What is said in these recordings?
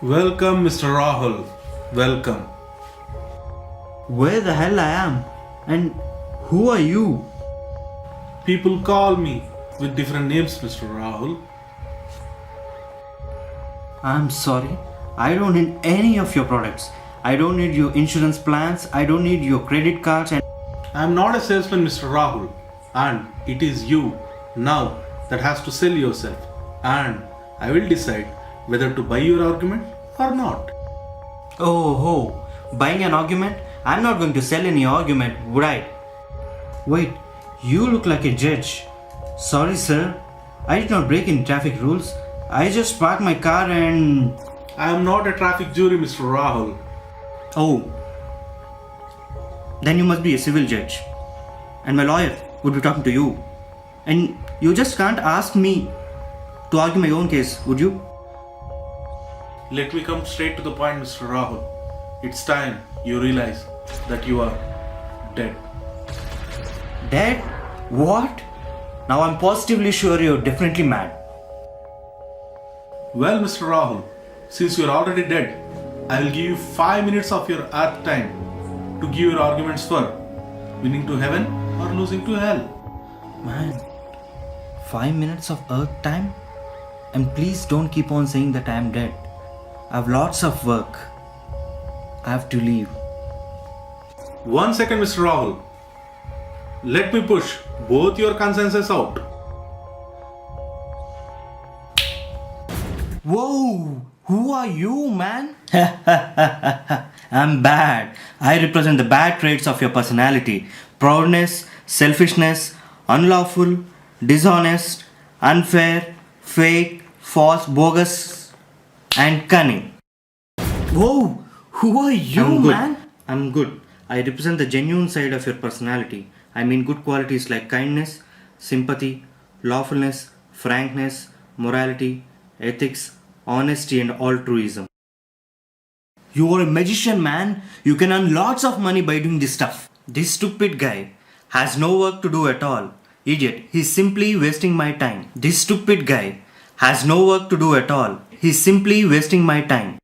Welcome, Mr. Rahul. Welcome. Where the hell I am? And who are you? People call me with different names, Mr. Rahul. I'm sorry. I don't need any of your products. I don't need your insurance plans. I don't need your credit cards and I am not a salesman, Mr. Rahul. And it is you now that has to sell yourself. And I will decide whether to buy your argument or not. oh, buying an argument? I'm not going to sell any argument, would I? Wait, you look like a judge. Sorry, sir. I did not break any traffic rules. I just parked my car and. I am not a traffic jury, Mr. Rahul. Oh. Then you must be a civil judge. And my lawyer would be talking to you. And you just can't ask me to argue my own case, would you? Let me come straight to the point, Mr. Rahul. It's time you realize that you are dead. Dead? What? Now I'm positively sure you're definitely mad. Well, Mr. Rahul, since you're already dead, I will give you 5 minutes of your earth time to give your arguments for winning to heaven or losing to hell. Man, 5 minutes of earth time? And please don't keep on saying that I am dead. I have lots of work. I have to leave. 1 second, Mr. Rahul. Let me push both your consensus out. Whoa! Who are you, man? I'm bad. I represent the bad traits of your personality: proudness, selfishness, unlawful, dishonest, unfair, fake, false, bogus, and cunning. Whoa! Who are you, I'm good. man? I'm good. I represent the genuine side of your personality. I mean good qualities like kindness, sympathy, lawfulness, frankness, morality, ethics, honesty, and altruism. You are a magician, man. You can earn lots of money by doing this stuff. This stupid guy has no work to do at all. Idiot, he's simply wasting my time. This stupid guy has no work to do at all. He's simply wasting my time.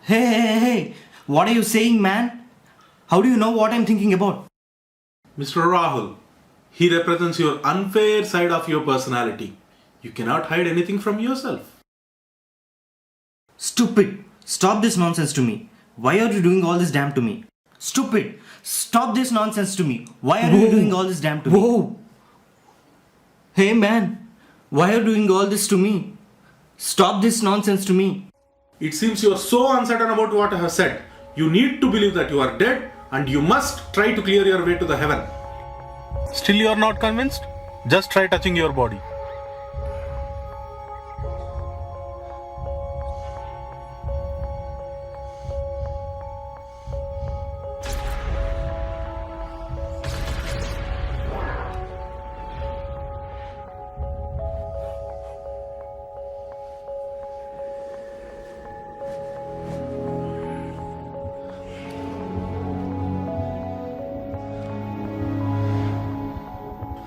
Hey, what are you saying, man? How do you know what I'm thinking about? Mr. Rahul, he represents your unfair side of your personality. You cannot hide anything from yourself. Stupid, stop this nonsense to me. Why are you doing all this damn to me? Stupid, stop this nonsense to me. Why are you doing all this damn to me? Whoa! Hey man, why are you doing all this to me? Stop this nonsense to me. It seems you are so uncertain about what I have said. You need to believe that you are dead and you must try to clear your way to the heaven. Still you are not convinced? Just try touching your body.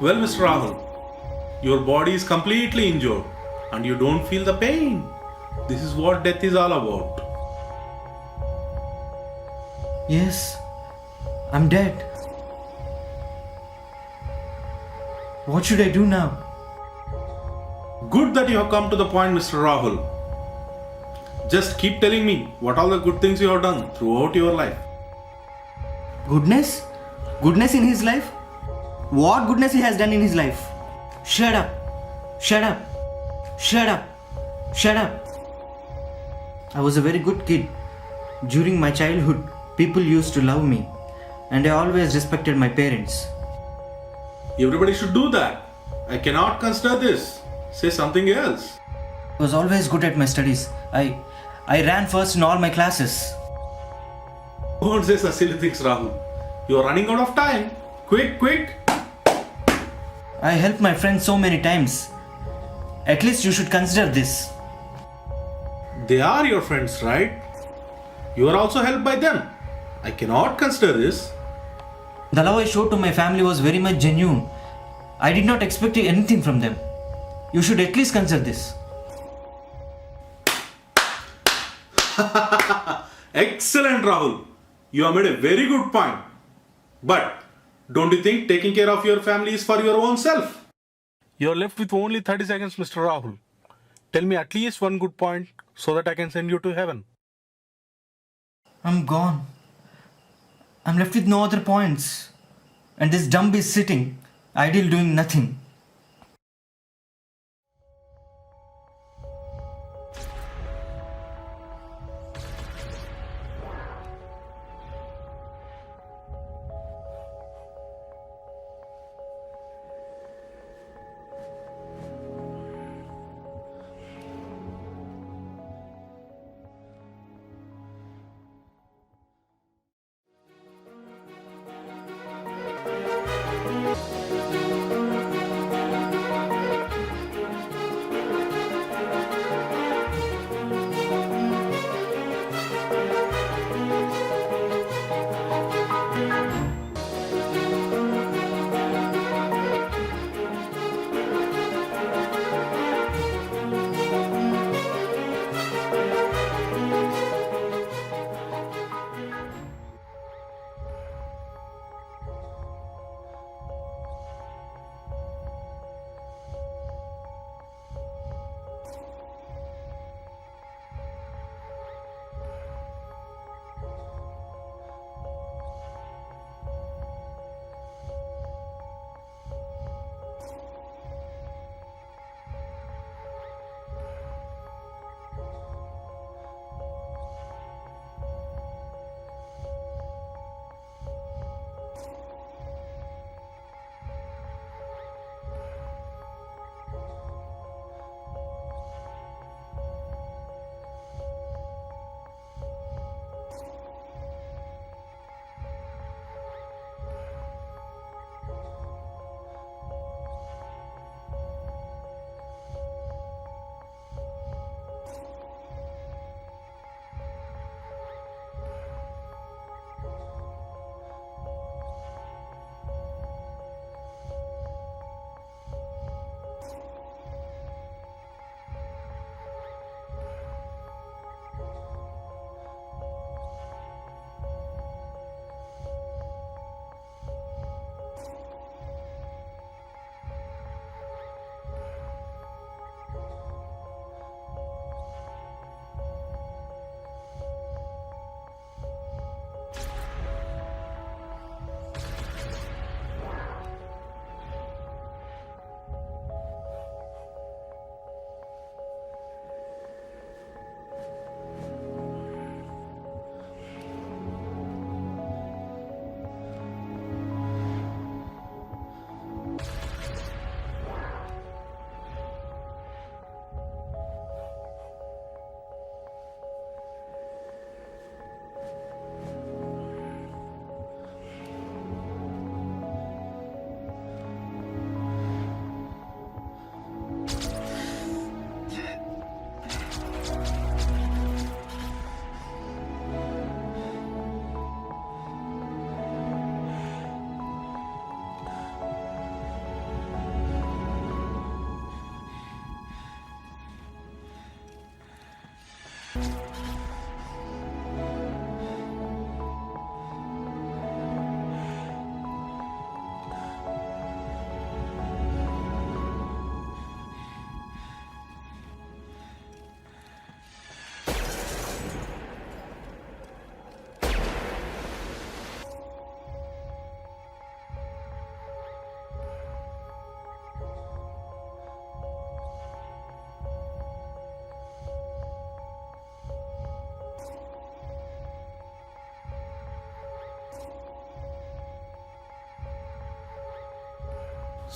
Well, Mr. Rahul, your body is completely injured and you don't feel the pain. This is what death is all about. Yes, I'm dead. What should I do now? Good that you have come to the point, Mr. Rahul. Just keep telling me what all the good things you have done throughout your life. Goodness? Goodness in his life? What goodness he has done in his life? Shut up. Shut up. Shut up. Shut up. I was a very good kid. During my childhood, people used to love me, and I always respected my parents. Everybody should do that. I cannot consider this. Say something else. I was always good at my studies. I ran first in all my classes. Don't say such silly things, Rahul. You are running out of time. Quick, quick. I helped my friends so many times. At least you should consider this. They are your friends, right? You are also helped by them. I cannot consider this. The love I showed to my family was very much genuine. I did not expect anything from them. You should at least consider this. Excellent, Rahul. You have made a very good point. But don't you think taking care of your family is for your own self? You're left with only 30 seconds, Mr. Rahul. Tell me at least one good point so that I can send you to heaven. I'm gone. I'm left with no other points. And this dumb is sitting, idle doing nothing.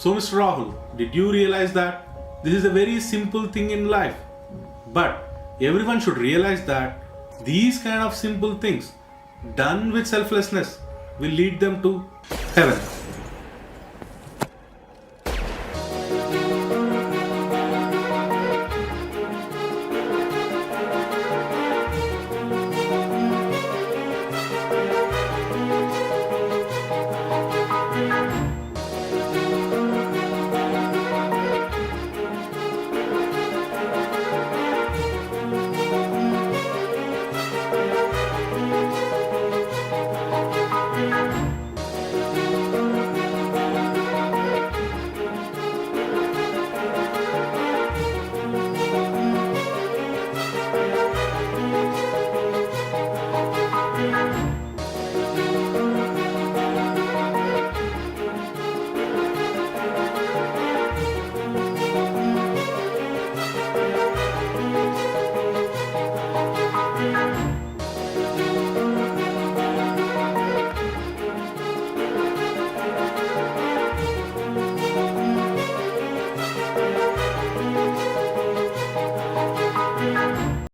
So, Mr. Rahul, did you realize that this is a very simple thing in life? But everyone should realize that these kind of simple things done with selflessness will lead them to heaven.